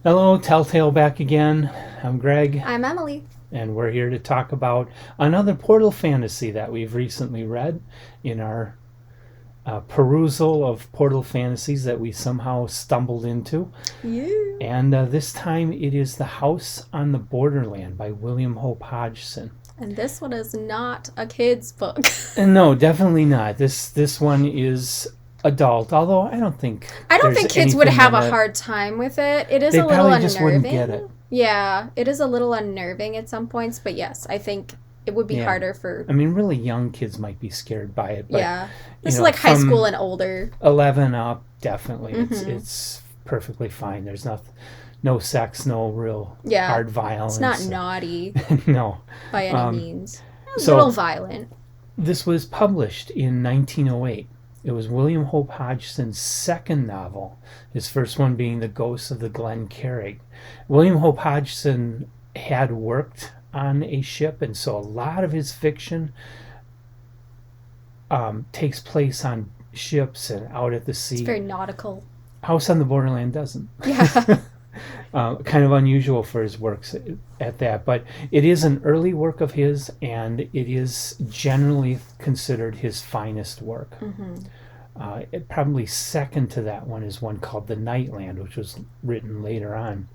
Hello, Telltale back again. I'm Greg, I'm Emily. and we're here to talk about another Portal fantasy that we've recently read in our perusal of Portal fantasies that we somehow stumbled into. Yeah. And this time it is The House on the Borderland by William Hope Hodgson. And this one is not a kid's book. And no, definitely not. This one is adult, although I don't think kids would have a hard time with it. It is a little unnerving. Just wouldn't get it. Yeah, it is a little unnerving at some points, but yes, I think it would be harder for... I mean, really young kids might be scared by it, but... Yeah. This is like high school and older. 11 up, definitely. It's perfectly fine. There's no sex, no real hard violence. It's not naughty. No. By any means. It's a little violent. This was published in 1908. It was William Hope Hodgson's second novel, his first one being The Ghosts of the Glen Carrig. William Hope Hodgson had worked on a ship, and so a lot of his fiction takes place on ships and out at the sea. It's very nautical. House on the Borderland doesn't. Yeah. Kind of unusual for his works at that, but it is an early work of his, and it is generally considered his finest work. It probably second to that one is one called The Nightland, which was written later on.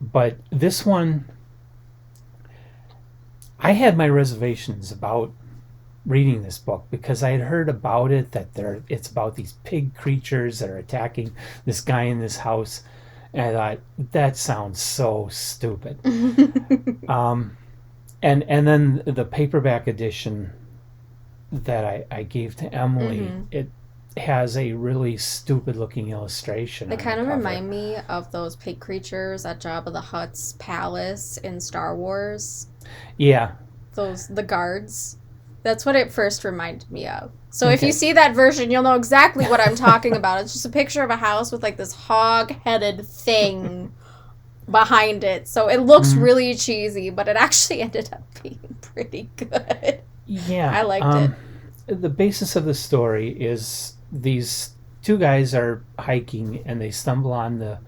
But this one, I had my reservations about reading this book because I had heard about it, that it's about these pig creatures that are attacking this guy in this house. And I thought, that sounds so stupid. And then the paperback edition that I gave to Emily, it has a really stupid looking illustration. They kind of remind me of those pig creatures at Jabba the Hutt's palace in Star Wars. Yeah. The guards. That's what it first reminded me of. So if you see that version, you'll know exactly what I'm talking about. It's just a picture of a house with like this hog-headed thing behind it. So it looks really cheesy, but it actually ended up being pretty good. Yeah. I liked it. The basis of the story is these two guys are hiking and they stumble on the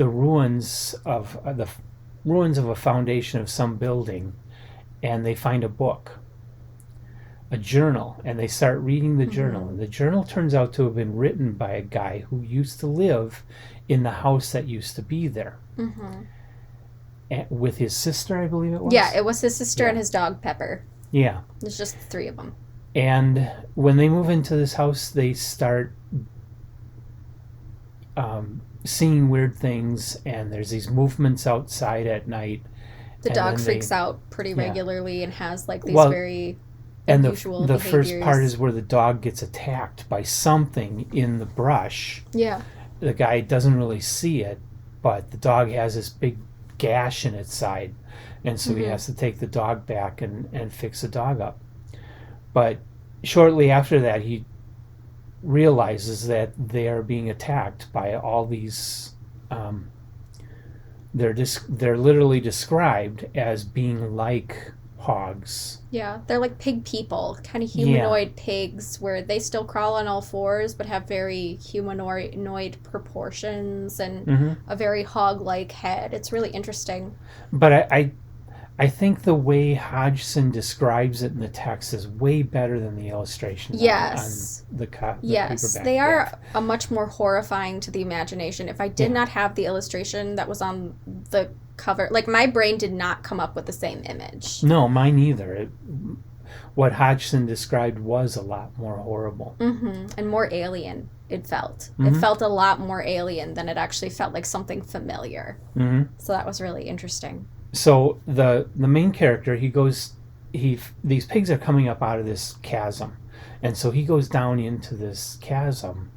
ruins of a foundation of some building, and they find a book. A journal, and they start reading the journal, and the journal turns out to have been written by a guy who used to live in the house that used to be there with his sister, I believe it was. Yeah, it was his sister and his dog Pepper. Yeah, there's just the three of them. And when they move into this house, they start seeing weird things, and there's these movements outside at night. The dog freaks out pretty regularly and has like these very unusual the behaviors. First part is where the dog gets attacked by something in the brush. Yeah. The guy doesn't really see it, but the dog has this big gash in its side, and so he has to take the dog back and fix the dog up. But shortly after that, he realizes that they are being attacked by all these... They're literally described as being like hogs. Yeah, they're like pig people, kind of humanoid pigs, where they still crawl on all fours but have very humanoid proportions and a very hog-like head. It's really interesting. But I think the way Hodgson describes it in the text is way better than the illustration. Yes. On the yes, paperback. They are a much more horrifying to the imagination. If I did not have the illustration that was on the cover, like my brain did not come up with the same image. No, mine either. What Hodgson described was a lot more horrible. And more alien, it felt. It felt a lot more alien than it actually felt like something familiar. So that was really interesting. So the main character, these pigs are coming up out of this chasm, and so he goes down into this chasm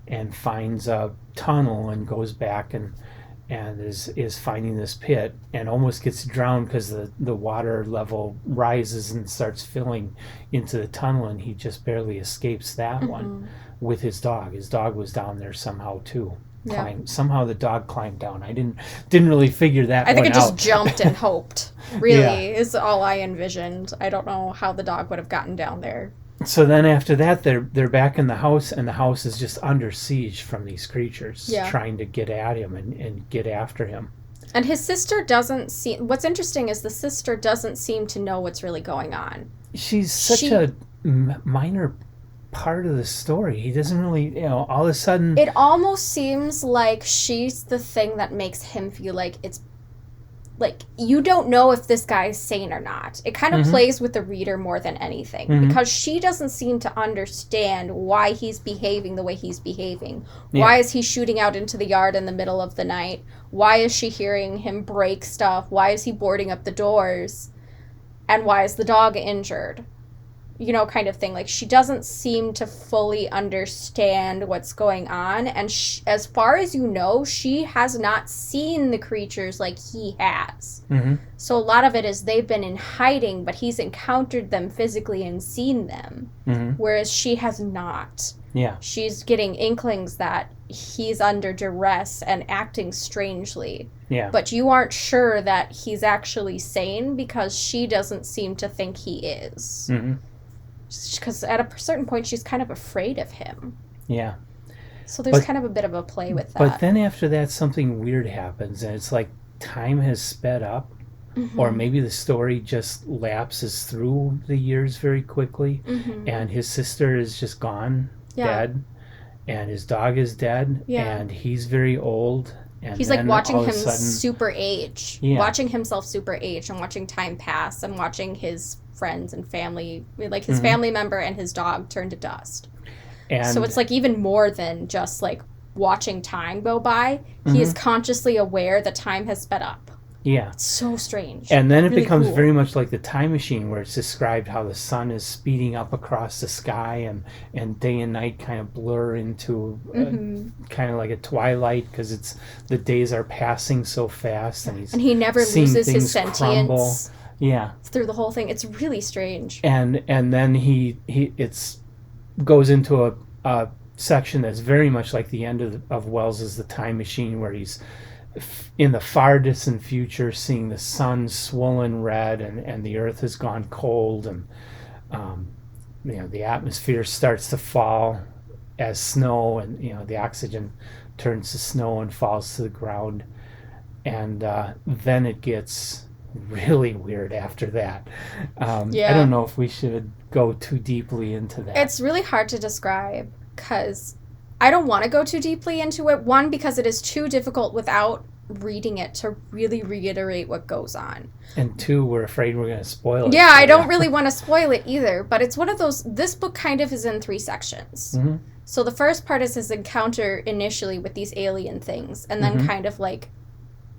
and finds a tunnel and goes back and is finding this pit and almost gets drowned because the water level rises and starts filling into the tunnel, and he just barely escapes that one with his dog. His dog was down there somehow too. Somehow the dog climbed down. I didn't really figure that I think one it just out. jumped and hoped. Really is all I envisioned. I don't know how the dog would have gotten down there. So then after that, they're back in the house, and the house is just under siege from these creatures trying to get at him and get after him. And his sister doesn't seem... What's interesting is the sister doesn't seem to know what's really going on. She's such a minor part of the story. He doesn't really, all of a sudden... It almost seems like she's the thing that makes him feel like it's... Like, you don't know if this guy's sane or not. It kind of plays with the reader more than anything. Because she doesn't seem to understand why he's behaving the way he's behaving. Yeah. Why is he shooting out into the yard in the middle of the night? Why is she hearing him break stuff? Why is he boarding up the doors? And why is the dog injured? Kind of thing. Like, she doesn't seem to fully understand what's going on. And as far as she has not seen the creatures like he has. So a lot of it is they've been in hiding, but he's encountered them physically and seen them. Whereas she has not. Yeah. She's getting inklings that he's under duress and acting strangely. Yeah. But you aren't sure that he's actually sane because she doesn't seem to think he is. Because at a certain point, she's kind of afraid of him. Yeah. So there's kind of a bit of a play with that. But then after that, something weird happens, and it's like time has sped up, or maybe the story just lapses through the years very quickly, and his sister is just gone, dead, and his dog is dead, and he's very old. And he's like watching him super age, watching himself super age, and watching time pass, and watching his friends and family, like his family member and his dog turn to dust. And so it's like even more than just like watching time go by. He is consciously aware that time has sped up. Yeah. It's so strange. And then it becomes very much like the Time Machine, where it's described how the sun is speeding up across the sky, and day and night kind of blur into kind of like a twilight, because it's the days are passing so fast, and he never loses his sentience. Crumble. Yeah. Through the whole thing. It's really strange. And then he goes into a section that's very much like the end of Wells's The Time Machine, where he's in the far distant future seeing the sun swollen red, and the earth has gone cold, and the atmosphere starts to fall as snow, and the oxygen turns to snow and falls to the ground, and then it gets really weird after that. I don't know if we should go too deeply into that. It's really hard to describe, because I don't want to go too deeply into it. One, because it is too difficult without reading it to really reiterate what goes on. And two, we're afraid we're going to spoil it. Yeah, I don't really want to spoil it either, but it's one of those... This book kind of is in 3 sections. So the first part is his encounter initially with these alien things, and then kind of like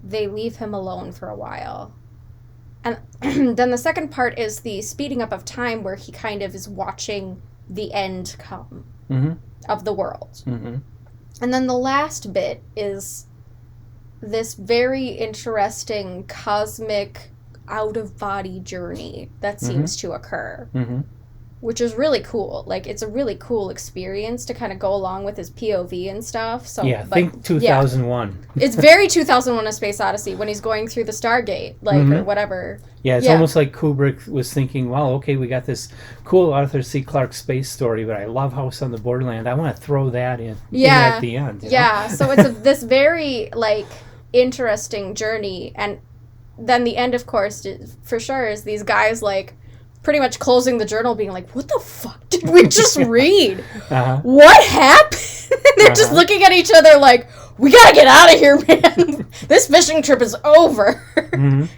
they leave him alone for a while. And then the second part is the speeding up of time, where he kind of is watching the end come of the world. And then the last bit is this very interesting cosmic out-of-body journey that seems to occur. Which is really cool. Like, it's a really cool experience to kind of go along with his POV and stuff. So think 2001. Yeah. It's very 2001: A Space Odyssey when he's going through the Stargate, like, or whatever. Yeah, it's almost like Kubrick was thinking, well, okay, we got this cool Arthur C. Clarke space story, but I love House on the Borderland. I want to throw that in at the end. Yeah, so it's this very, like, interesting journey. And then the end, of course, for sure, is these guys, like, pretty much closing the journal being like, what the fuck did we just read? What happened? They're just looking at each other like, we gotta get out of here, man. This fishing trip is over.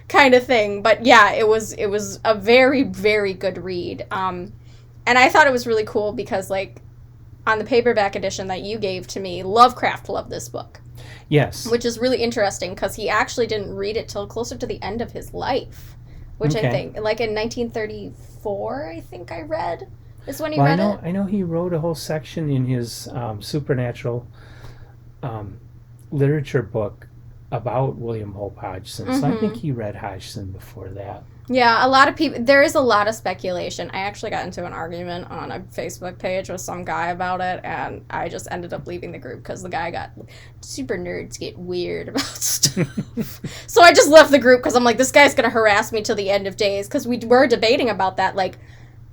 Kind of thing. But yeah, it was a very, very good read. And I thought it was really cool because, like, on the paperback edition that you gave to me, Lovecraft loved this book. Yes. Which is really interesting because he actually didn't read it till closer to the end of his life. Which I think, like in 1934, I think I read, is when he read it. I know he wrote a whole section in his supernatural literature book about William Hope Hodgson. So I think he read Hodgson before that. Yeah, a lot of people, there is a lot of speculation. I actually got into an argument on a Facebook page with some guy about it, and I just ended up leaving the group because the guy got, super nerds get weird about stuff. So I just left the group because I'm like, this guy's going to harass me till the end of days, because we were debating about that, like,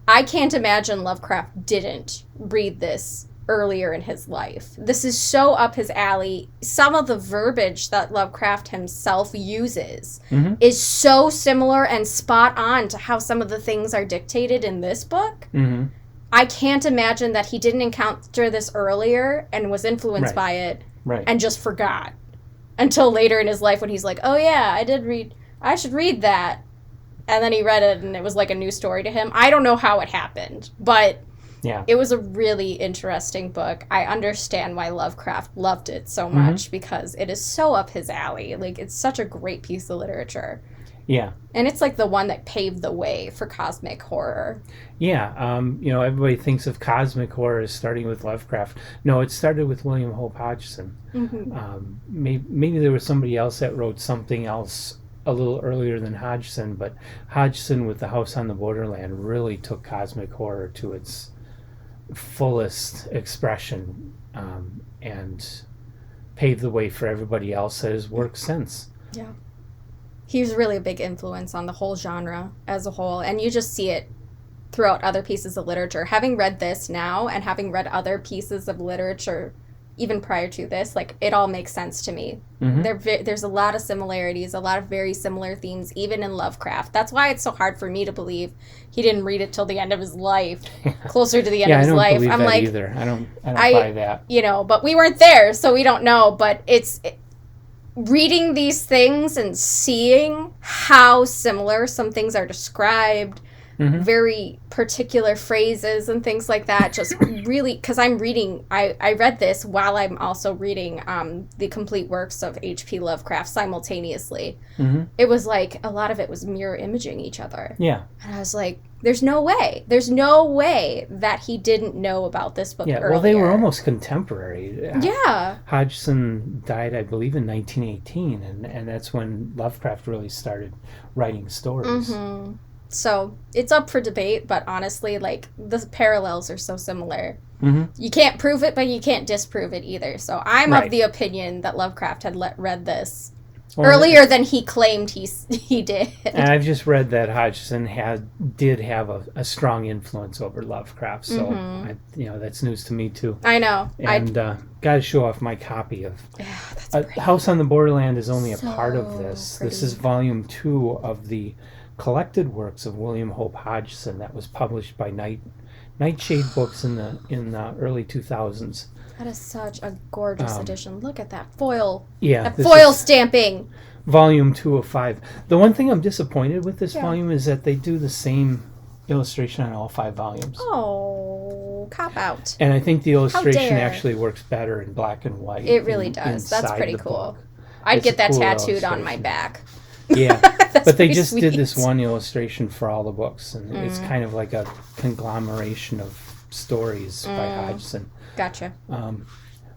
I can't imagine Lovecraft didn't read this earlier in his life. This is so up his alley. Some of the verbiage that Lovecraft himself uses is so similar and spot on to how some of the things are dictated in this book. I can't imagine that he didn't encounter this earlier and was influenced by it and just forgot until later in his life when he's like, oh yeah, I should read that. And then he read it and it was like a new story to him. I don't know how it happened, but it was a really interesting book. I understand why Lovecraft loved it so much because it is so up his alley. Like, it's such a great piece of literature. Yeah. And it's like the one that paved the way for cosmic horror. Yeah. You know, everybody thinks of cosmic horror as starting with Lovecraft. No, it started with William Hope Hodgson. Maybe there was somebody else that wrote something else a little earlier than Hodgson, but Hodgson with The House on the Borderland really took cosmic horror to its fullest expression, and paved the way for everybody else that has worked since. Yeah. He was really a big influence on the whole genre as a whole, and you just see it throughout other pieces of literature. Having read this now and having read other pieces of literature even prior to this, like, it all makes sense to me. There's a lot of similarities, a lot of very similar themes, even in Lovecraft. That's why it's so hard for me to believe he didn't read it till the end of his life, closer to the end of his life. I don't believe that either. I don't buy that. You know, but we weren't there, so we don't know. But reading these things and seeing how similar some things are described, very particular phrases and things like that, just really, because I read this while I'm also reading the complete works of H.P. Lovecraft simultaneously. It was like a lot of it was mirror imaging each other. Yeah. And I was like, there's no way that he didn't know about this book earlier. Well, they were almost contemporary. Yeah. Hodgson died, I believe, in 1918, and that's when Lovecraft really started writing stories. So it's up for debate, but honestly, like, the parallels are so similar. You can't prove it, but you can't disprove it either. So I'm of the opinion that Lovecraft had read this earlier than he claimed he did. And I've just read that Hodgson did have a strong influence over Lovecraft, so that's news to me too. I know. And got to show off my copy of House on the Borderland is only a part of this. Pretty. This is volume 2 of the collected works of William Hope Hodgson that was published by Nightshade Books in the early 2000s. That is such a gorgeous edition. Look at that foil. Yeah. That foil stamping. Volume 2 of 5. The one thing I'm disappointed with this volume is that they do the same illustration on all 5 volumes. Oh, cop out. And I think the illustration actually works better in black and white. It really does. That's pretty cool. I'd get that tattooed on my back. Yeah, but they just did this one illustration for all the books, and it's kind of like a conglomeration of stories by Hodgson. Gotcha.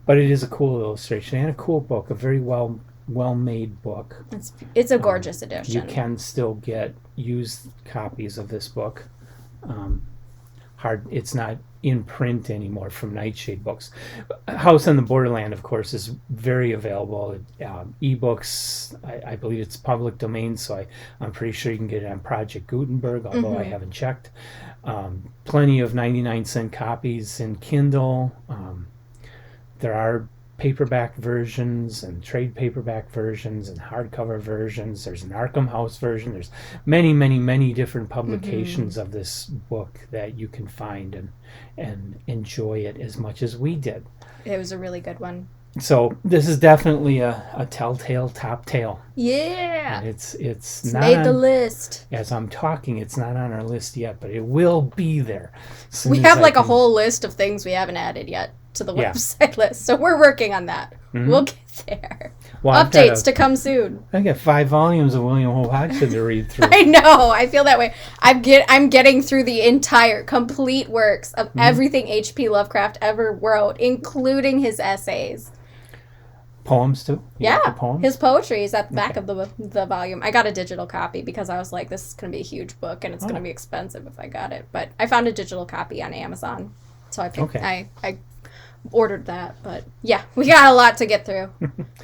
But it is a cool illustration and a cool book, a very well-made book. It's a gorgeous edition. You can still get used copies of this book. It's not in print anymore from Nightshade Books. House on the Borderland, of course, is very available. Ebooks, I believe it's public domain, so I'm pretty sure you can get it on Project Gutenberg, although I haven't checked. Plenty of 99-cent copies in Kindle. There are paperback versions and trade paperback versions and hardcover versions. There's an Arkham House version. There's many, many, many different publications of this book that you can find and enjoy it as much as we did. It was a really good one. So this is definitely a telltale top tale. Yeah. And it's not made the list. As I'm talking, it's not on our list yet, but it will be there. We have a whole list of things we haven't added yet to the website list, so we're working on that. We'll get there. Well, updates to come soon. I got 5 volumes of William Hope Hodgson to read through. I know. I feel that way. I'm getting through the entire complete works of everything H.P. Lovecraft ever wrote, including his essays. Poems too? Poems? His poetry is at the back of the volume. I got a digital copy because I was like, this is going to be a huge book and it's going to be expensive if I got it. But I found a digital copy on Amazon, so I ordered that. But yeah, we got a lot to get through.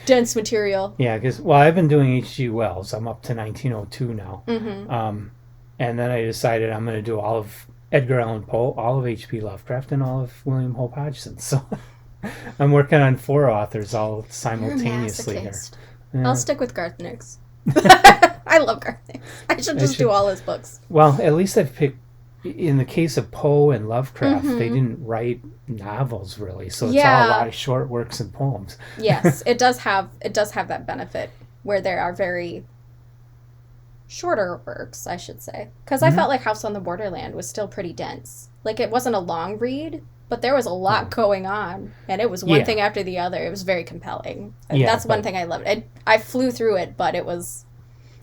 Dense material. Yeah, because I've been doing H.G. Wells. I'm up to 1902 now. And then I decided I'm going to do all of Edgar Allan Poe, all of H.P. Lovecraft, and all of William Hope Hodgson. So I'm working on 4 authors all simultaneously here. Yeah. I'll stick with Garth Nix. I love Garth Nix. I should just do all his books. Well, at least I've picked, in the case of Poe and Lovecraft, they didn't write novels really, so it's all a lot of short works and poems. Yes, it does have that benefit where there are very shorter works, I should say. Because I felt like House on the Borderland was still pretty dense. Like, it wasn't a long read, but there was a lot going on, and it was one thing after the other. It was very compelling. That's one thing I loved. I flew through it, but it was...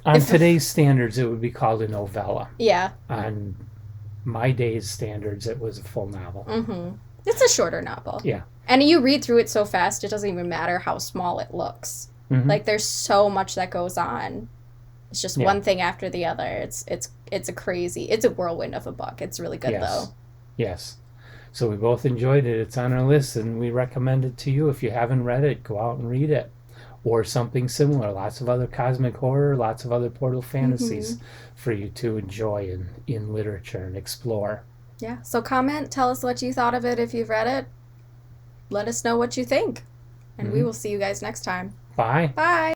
On today's standards, it would be called a novella. Yeah. On my day's standards, it was a full novel. Mm-hmm. It's a shorter novel. Yeah. And you read through it so fast, it doesn't even matter how small it looks. Mm-hmm. Like, there's so much that goes on. It's just one thing after the other. It's a whirlwind of a book. It's really good, though. Yes. So we both enjoyed it. It's on our list, and we recommend it to you. If you haven't read it, go out and read it. Or something similar. Lots of other cosmic horror, lots of other portal fantasies for you to enjoy in literature and explore. Yeah. So comment, tell us what you thought of it if you've read it. Let us know what you think. And we will see you guys next time. Bye. Bye.